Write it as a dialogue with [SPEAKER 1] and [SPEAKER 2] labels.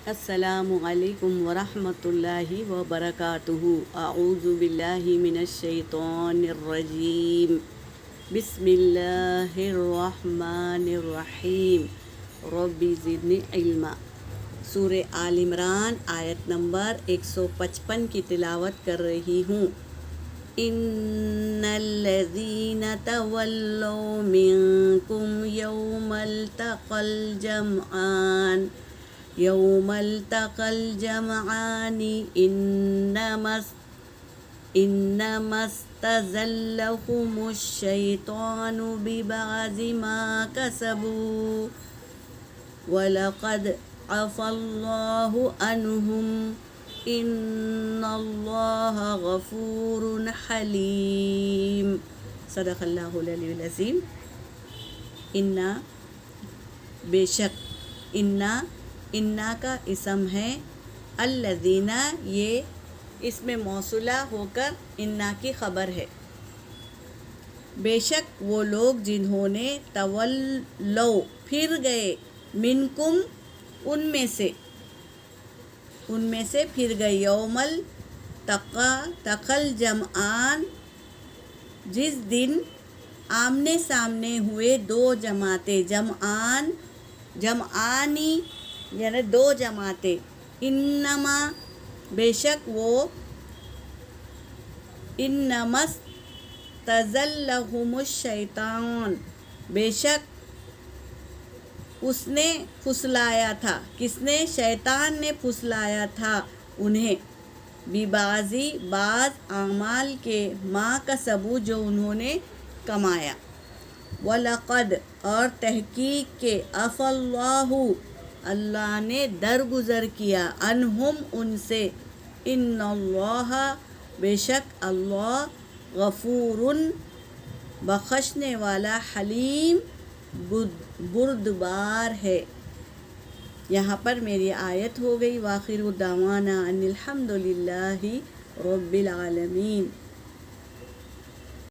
[SPEAKER 1] السلام علیکم ورحمۃ اللہ وبرکاتہ۔ اعوذ باللہ من الشیطان الرجیم، بسم اللہ الرحمن الرحیم، رب زدنی علما۔ سورہ آل عمران آیت نمبر 155 کی تلاوت کر رہی ہوں۔ ان الذین تولوا منکم یوم التقى الجمعان انما استزلهم الشیطان ببعض ما کسبوا ولقد عفا اللہ عنہم ان اللہ غفور حلیم۔ صدق اللہ العلی العظیم۔ انا بے شک، انا کا اسم ہے، الذین یہ اسم موصولہ ہو کر انا کی خبر ہے۔ بے شک وہ لوگ جنہوں نے تولو پھر گئے، منکم ان میں سے پھر گئے، یوم التقى جمعان جس دن آمنے سامنے ہوئے دو جماعتیں، جمعانی یعنی دو جماعتیں، انما بے شک وہ، انما استزلهم الشیطان بے شک اس نے پھسلایا تھا، کس نے؟ شیطان نے پھسلایا تھا انہیں، بعض اعمال کے، ما کسبوا جو انہوں نے کمایا، وَلَقَدْ اور تحقیق کے، عَفَا اللَّهُ اللہ نے درگزر کیا، عنہم ان سے، ان اللہ بے شک اللہ، غفور بخشنے والا، حلیم بردبار ہے۔ یہاں پر میری آیت ہو گئی۔ وآخر دعوانا ان الحمد للہ رب العالمین۔